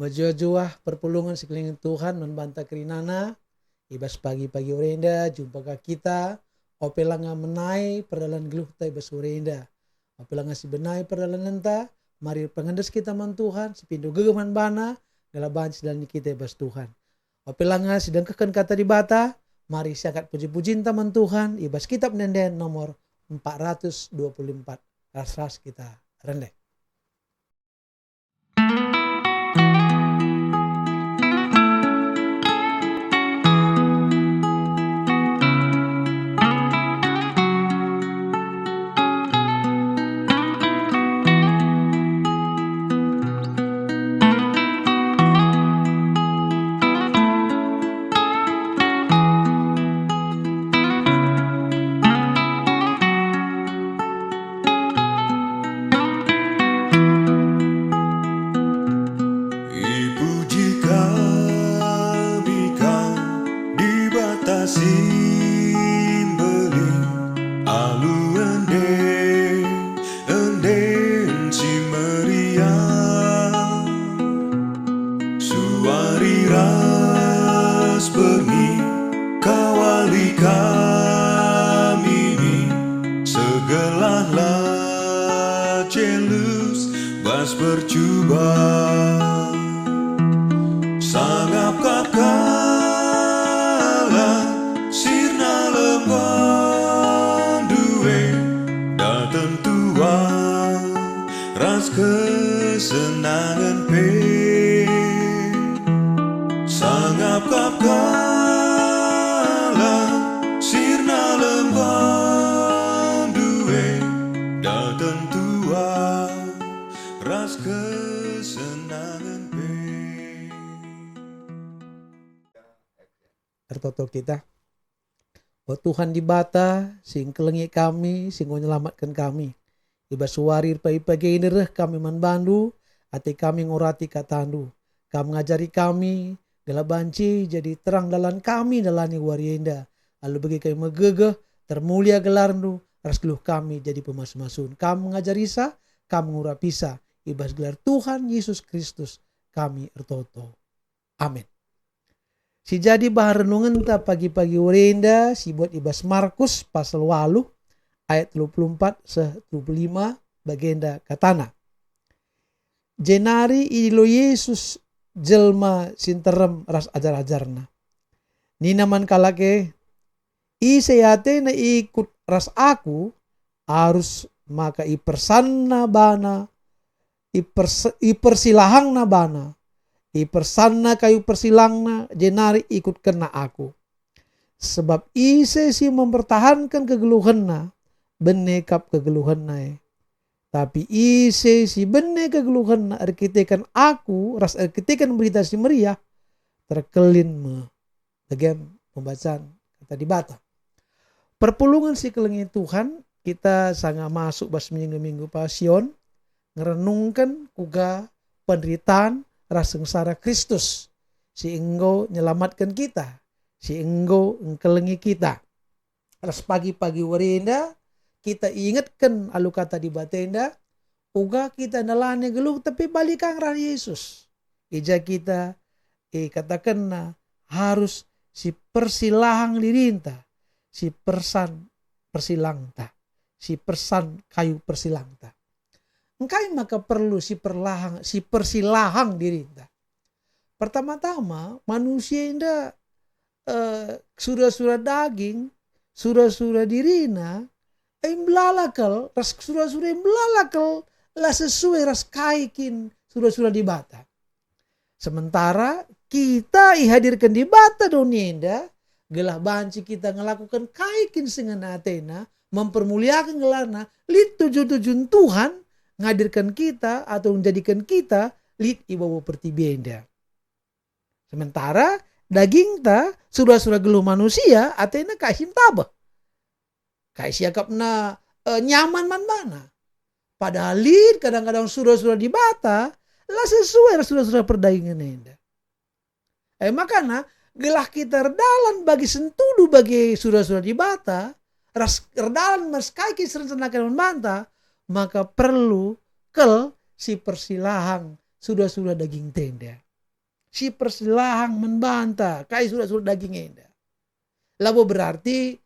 Wajua-jua perpulungan sekeliling Tuhan membantah kerinana. Ibas pagi-pagi orenda jumpa kita. Opelanga menai perdalan geluh ta ibas orenda. Opelanga si benai perdalan nenta. Mari pengendes kita man Tuhan. Sipindo gegeman bana. Galaban sedang kita ibas Tuhan. Opelanga sedang keken kata di bata. Mari siakat puji-pujin taman Tuhan. Ibas kitab nenden nomor 424. Ras-ras kita rendek. Tertoto kita. Oh Tuhan di bata, sing kelengi kami, sing menyelamatkan kami. Iba suwarir pagi-pagi ini kami manbandu, ati kami ngorati katandu. Kamu ngajari kami, gala banci jadi terang dalam kami dalani warienda. Lalu bagi kami megegeh, termulia gelarnu, ras geluh kami jadi pemas-masun. Kamu ngajari sa, kamu ngurapisa. Ibas gelar Tuhan Yesus Kristus kami ertoto. Amin. Si jadi bahan renungan ta pagi-pagi orenda si buat ibas Markus pasal 8 ayat 24 25 bagenda katana. Jenari ilo Yesus jelma sinterem ras ajar-ajarna. Nina man kalake iseyate na ikut ras aku harus maka ipersanna bana ipersilahang na bana. Ipersanna kayu persilangna jenari ikut kena aku. Sebab ise si mempertahankan kegeluhanna benekap kegeluhanna. Tapi ise si bene kegeluhanna arkitekan aku ras arkitekan berita si meriah terkelin me. Bagian pembacaan kata di bata. Perpulungan si kelengi Tuhan kita sangat masuk bas minggu-minggu pasion ngerenungkan kuga penderitaan ras sengsara Kristus. Si enggo nyelamatkan kita. Si enggo engkelengi kita. Ras pagi-pagi warenda kita ingatkan alu kata di batenda. Uga kita nalane geluh tapi balikang rah Yesus. Ija kita katakan na harus si persilahang dirinta. Si persan persilangta. Si persan kayu persilangta. Engkai maka perlu si persilahang dirinta. Pertama-tama manusia inda surah-surah daging, surah-surah dirina, belalakal, ras surah-surah belalakal lah sesuai ras kaikin surah-surah di bata. Sementara kita ihadirkan di bata dunia inda, gelah banci kita ngelakukan kaikin sengen Athena, mempermuliakan gelarna, lit tujuan Tuhan, ngadirkan kita atau menjadikan kita lid ibawa pertibenda. Sementara daging ta surah-surah geluh manusia atena kasim tabah. Kaisi akapna nyaman man mana. Padahal lid kadang-kadang surah-surah di bata lah sesuai surah-surah perdagangan enda. Makanya gelah kita redalan bagi sentudu bagi surah-surah di bata ras redalan mas kaki serencanakan membantah. Maka perlu si persilahang sudah daging tenda. si persilahang membantah kai sudah daging enda. Lalu berarti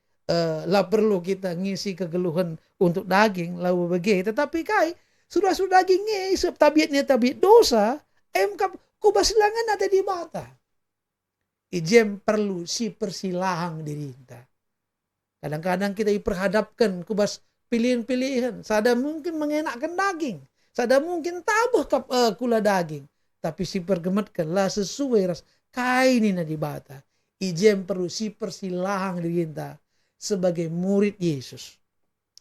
lah perlu kita ngisi kegeluhan untuk daging lalu begitu, tetapi kai sudah daging tabiatnya tabiat dosa ku basilangan ada di mata. Ijem perlu si persilahang dirinta. Kadang-kadang kita diperhadapkan kubas pilihan-pilihan. Sada mungkin mengenakkan daging. Sada mungkin tabuh kula daging. Tapi si pergemetkan lah sesuai ras kaini na dibata. Ijem perlu si persilahang dirinta sebagai murid Yesus.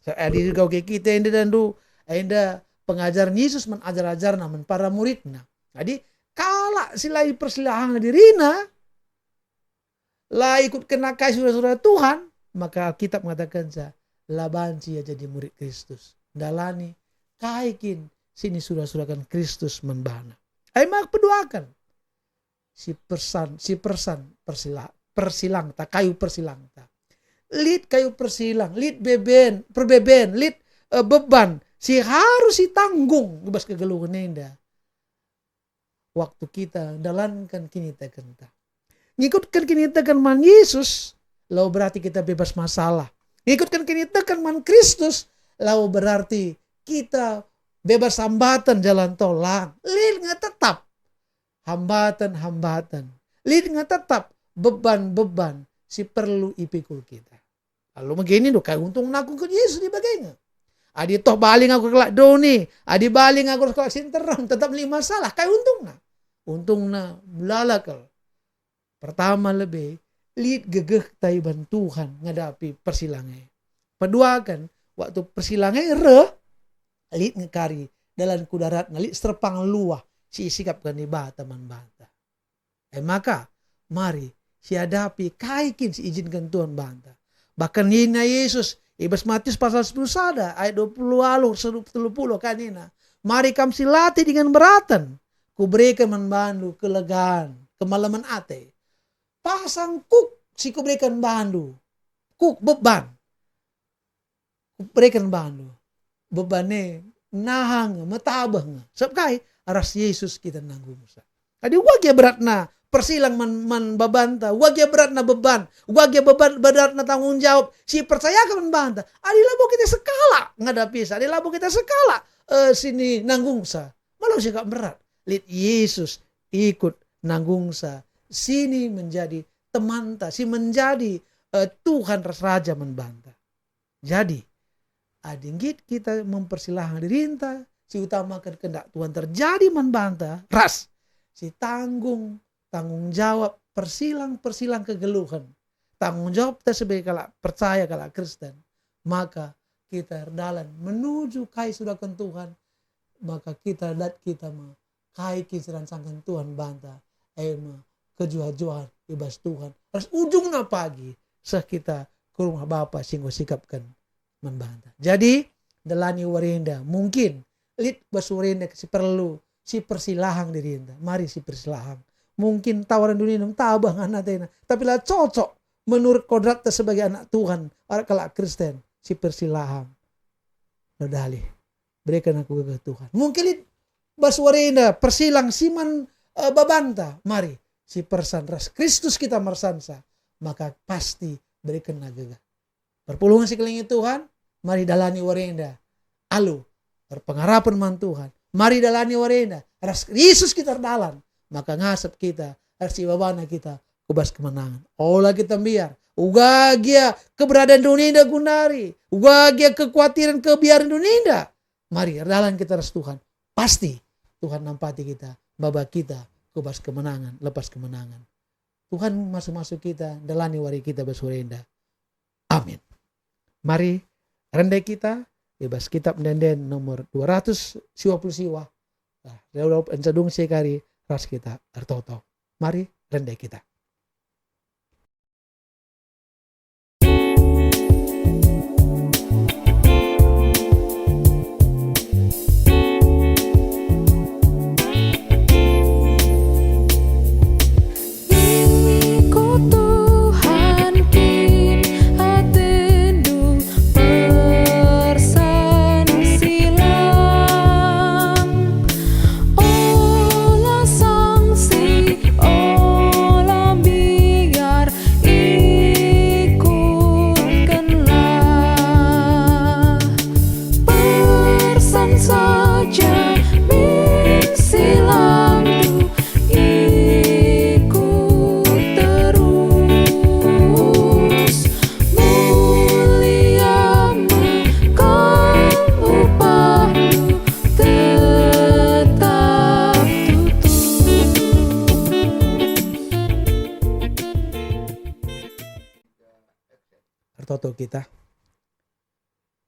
Adi kau ke kita enda pengajar Yesus menajar-ajar namun para muridnya. Jadi kala silai persilahang dirina lah ikut kena kai saudara Tuhan, maka Alkitab mengatakan labanci ya jadi murid Kristus. Dalani kaikin sini surah-surahkan Kristus membana. Mak peduakan si persilang ta kayu persilang ta. Lid kayu persilang, lid perbeben, lid beban si harus ditanggung bebas kegeluhan enda. Waktu kita dalankan kini tekenta. Ngikutkan kini tekan man Yesus, lalu berarti kita bebas masalah. Ngikutkan kini tekan man Kristus, lalu berarti kita bebas hambatan jalan tolang. Lid nggak tetap hambatan. Lid nggak tetap beban si perlu ipikul kita. Lalu begini do kayak untung naku ke Yesus di bagainya. Adi toh baling aku kelak doni, adi baling aku kelak sinterang, tetap lima masalah kayak untungna belalakal. Pertama lebih lid gegeh taiban Tuhan ngadapi persilangai. Kedua kan waktu persilangai lid ngekari dalam kudarat lid serpang luah si sikap kan ibata man banta. Maka mari si hadapi kaikin si izinkan Tuhan banta. Bahkan hina Yesus Ibas Matius pasal 10 sada ayat 20 alur 30 kanina. Mari kam silati dengan beratan. Ku berikan manbandu kelegaan, kemalaman ate. Pasang kuk si ku berikan bandu. Kuk beban. Ku berikan bandu. Bebannya nahang, matabang. Sebab kai aras Yesus kita nanggung. Jadi wagya beratna persilang man babanta. Wagya beratna beban. Wagya beratna tanggung jawab. Si percaya ke membanta. Adi labo kita sekala ngadapi sa. Adi labo kita sekala sini nanggung sa. Malah sih kak berat. Lihat Yesus ikut nanggung sa. Sini menjadi teman ta, si menjadi Tuhan Raja membanta. Jadi, adinggit kita mempersilahkan dirinta, si utamakan kehendak Tuhan terjadi membanta, ras, si tanggung jawab persilang kegeluhan, tanggung jawab kita sebagai kalak percaya kalak Kristen, maka kita dalam menuju kai sudah Tuhan, maka kita kai kisaran sangkan Tuhan banta, kejuajuan ibas Tuhan. Terus ujungnya pagi kita ke rumah Bapa singgo sikapkan membantah. Jadi delani warinda mungkin lit basurinda si perlu si persilahang dirinda. Mari si persilahang. Mungkin tawaran dunia nam tabah anatena, tapi lah cocok menurut kodratnya sebagai anak Tuhan, kalau Kristen si persilahang. Nodali berikan aku ke Tuhan. Mungkin lit basurinda persilang siman babanta. Mari si persanras Kristus kita mersansa, maka pasti berikan naga. Perpulungan sekeliling Tuhan, mari dalani warenda. Alu, berpengharapan man Tuhan. Mari dalani warenda. Ras Yesus kita dalan, maka ngasap kita, arsi babana kita, kubas kemenangan. Olah kita biar, ugagia keberadaan dunia gunari, ugagia kekhawatiran kebiaran dunia. Mari dalan kita ras Tuhan. Pasti Tuhan nampati kita, baba kita, kubas kemenangan, lepas kemenangan. Tuhan masuk kita, dalani wari kita bersurenda. Amin. Mari rendai kita, bebas kitab denden nomor 220 siwa. Nah, encadung sekali ras kita artoto. Mari rendai kita. Toto kita.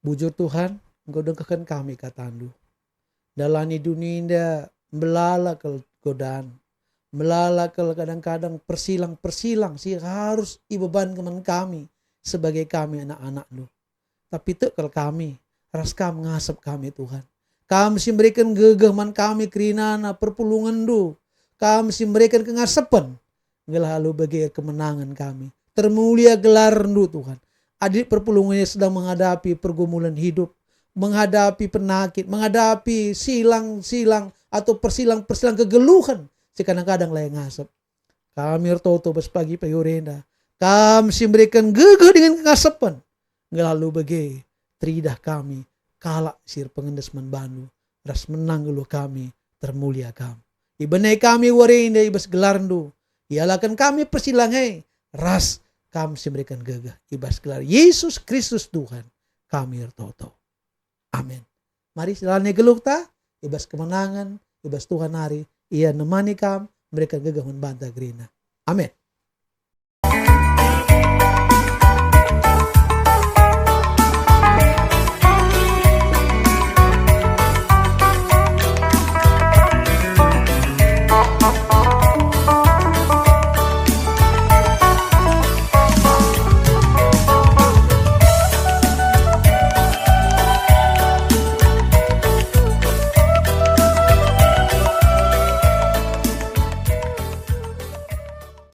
Bujur Tuhan, Engkau dengkakan kami katandu. Dalani dunia indah melala ke godaan. Melala ke kadang-kadang persilang sih harus ibeban keman kami sebagai kami anak-anak lu. Tapi tekal kami, ras kami ngasap kami Tuhan. Kami mesti memberikan gegahman kami kerinana perpulungan du. Kami mesti memberikan kengasapan. Ngelalu bagi kemenangan kami. Termulia gelar du Tuhan. Adik perpulungannya sedang menghadapi pergumulan hidup. Menghadapi penakit, menghadapi silang-silang atau persilang-persilang kegeluhan. Kadang-kadang lah yang ngasap. Kami ertoto bas pagi payorenda. Kami mesti memberikan gegah dengan kengasapan. Ngelalu bagi tridah kami. Kalak sir pengendas manbanu. Ras menang gelu kami. Termulia kami. Ibenai kami warenda ibas gelarndu. Ialakan kami persilangai. Ras kami mesti memberikan gegah. Ibas gelar Yesus Kristus Tuhan. Kami ertoto. Amin. Mari silakan geluk ta. Ibas kemenangan. Ibas Tuhan hari. Ia nemani kam. Mereka gegah membantah gerina. Amin.